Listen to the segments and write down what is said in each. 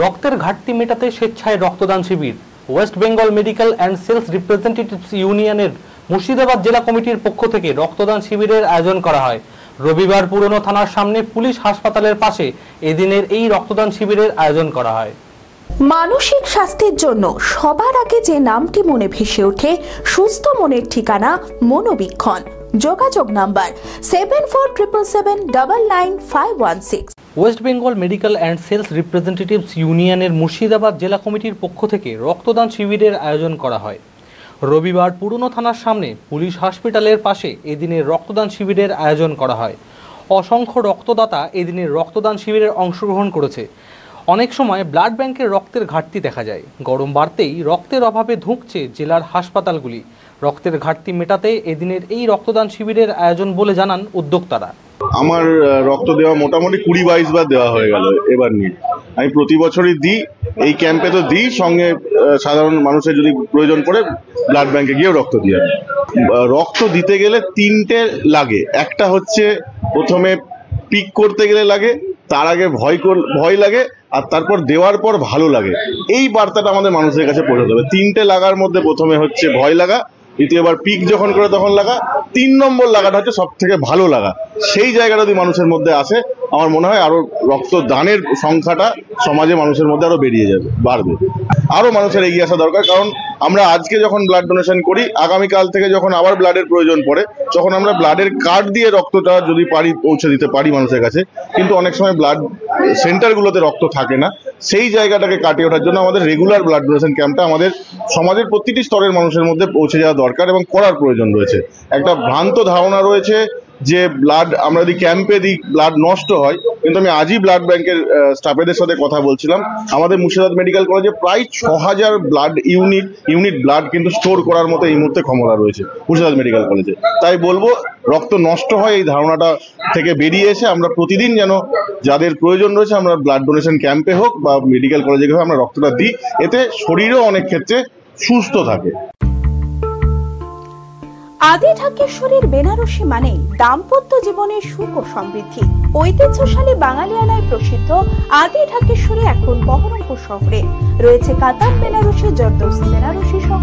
রক্তের ঘাটতি মেটাতে স্বেচ্ছায় রক্তদান শিবির। West Bengal medical and sales representatives ইউনিয়নের মুর্শিদাবাদ জেলা কমিটির পক্ষ থেকে রক্তদান শিবিরের আয়োজন করা হয়। রবিবার পুরনো থানার সামনে পুলিশ হাসপাতালের পাশে এদিনের এই রক্তদান শিবিরের আয়োজন করা হয়। মানসিক স্বাস্থ্যের জন্য সবার আগে যে নামটি মনে ভেসে ওঠে, সুস্থ মনের ঠিকানা মনোবীক্ষণ। যোগাযোগ number 7477799516। West Bengal medical and sales representatives ইউনিয়নের মুর্শিদাবাদ জেলা কমিটির পক্ষ থেকে রক্তদান শিবিরের আয়োজন করা হয়। রবিবার পুরনো থানার সামনে পুলিশ হসপিটালের পাশে এদিনের রক্তদান শিবিরের আয়োজন করা হয়। অসংখ্য রক্তদাতা এদিনের রক্তদান শিবিরের অংশগ্রহণ করেছে। অনেক সময় ব্লাড ব্যাংকের রক্তের ঘাটতি দেখা যায়। গরম বাড়তেই রক্তের অভাবে ধুঁকছে জেলার হাসপাতালগুলি। রক্তের ঘাটতি মেটাতে এদিনের এই রক্তদান শিবিরের আয়োজন বলে জানান উদ্যোক্তারা। আমার রক্ত দেওয়া মোটামুটি 20-22 বার দেওয়া হয়ে গেল এবার নিয়ে। আমি প্রতি বছরই দিই, এই ক্যাম্পে তো দিই, সঙ্গে সাধারণ মানুষের যদি প্রয়োজন পড়ে ব্লাড ব্যাংকে গিয়েও রক্ত দিই। রক্ত দিতে গেলে 3টে লাগে। একটা হচ্ছে প্রথমে পিক করতে গেলে লাগে, তার আগে ভয় লাগে, আর তারপর দেওয়ার পর ভালো লাগে। এই বার্তাটা আমাদের মানুষের কাছে পৌঁছাতে হবে। 3টে লাগার মধ্যে প্রথমে হচ্ছে ভয় লাগা, দ্বিতীয়বার পিক যখন করে তখন লাগা, 3 নম্বর লাগাটা হচ্ছে সব থেকে ভালো লাগা। সেই জায়গাটা যদি মানুষের মধ্যে আসে, আমার মনে হয় আরো রক্তদানের সংখ্যাটা সমাজে মানুষের মধ্যে আরো বাড়বে। আরো মানুষের এগিয়ে আসা দরকার, কারণ আমরা আজকে যখন ব্লাড ডোনেশন করি, আগামীকাল থেকে যখন আবার ব্লাডের প্রয়োজন পড়ে, তখন আমরা ব্লাডের কার্ড দিয়ে রক্তটা যদি পারি পৌঁছে দিতে পারি মানুষের কাছে। কিন্তু অনেক সময় ব্লাড সেন্টারগুলোতে রক্ত থাকে না। সেই জায়গাটাকে কাটিয়ে ওঠার জন্য আমাদের রেগুলার ব্লাড ডোনেশন ক্যাম্পটা আমাদের সমাজের প্রতিটি স্তরের মানুষের মধ্যে পৌঁছে যাওয়া দরকার এবং করার প্রয়োজন রয়েছে। একটা ভ্রান্ত ধারণা রয়েছে যে ব্লাড আমরা যদি ক্যাম্পে দিই ব্লাড নষ্ট হয়, কিন্তু আমি আজই ব্লাড ব্যাংকের স্টাফেদের সাথে কথা বলছিলাম। আমাদের মুর্শিদাবাদ মেডিকেল কলেজে প্রায় 6000 ব্লাড ইউনিট ব্লাড কিন্তু স্টোর করার মতো এই মুহূর্তে ক্ষমতা রয়েছে মুর্শিদাবাদ মেডিকেল কলেজে। তাই বলবো, রক্ত নষ্ট হয় এই ধারণাটা থেকে বেরিয়ে এসে আমরা প্রতিদিন যেন যাদের প্রয়োজন রয়েছে আমরা ব্লাড ডোনেশন ক্যাম্পে হোক বা মেডিকেল কলেজে হোক আমরা রক্তটা দিই। এতে শরীরও অনেক ক্ষেত্রে সুস্থ থাকে। আদি ঢাকেশ্বরীর বেনারসি মানে দাম্পত্য জীবনের সুখ ও সমৃদ্ধি। ঐতিহ্যশালী বাঙালিয়ানায় প্রসিদ্ধ আদি ঢাকেশ্বরী এখন বহরমপুর শহরে রয়েছে। কাতার বেনারসি, জর্দৌসি বেনারসি সহ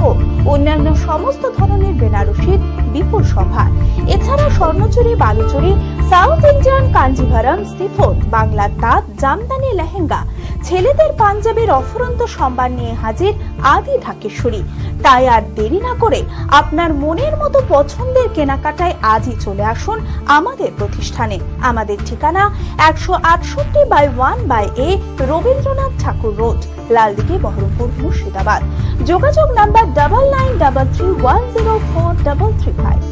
অন্যান্য সমস্ত ধরনের বেনারসির বিপুল সম্ভার। এছাড়া Swarnachuri, Baluchari, South Indian Kanjivaram, chiffon, বাংলার তাঁত, জামদানি, লেহেঙ্গা, ছেলেদের পাঞ্জাবের অফুরন্ত সম্ভার নিয়ে হাজির আদি ঢাকেশ্বরী। তাই আর দেরি না করে আপনার মনের মতো পছন্দের কেনাকাটায় আজই চলে আসুন আমাদের প্রতিষ্ঠানে। আমাদের ঠিকানা 168/1/A রবীন্দ্রনাথ ঠাকুর রোড, লালদিঘি, বহরমপুর, মুর্শিদাবাদ। যোগাযোগ নাম্বার 9933104335।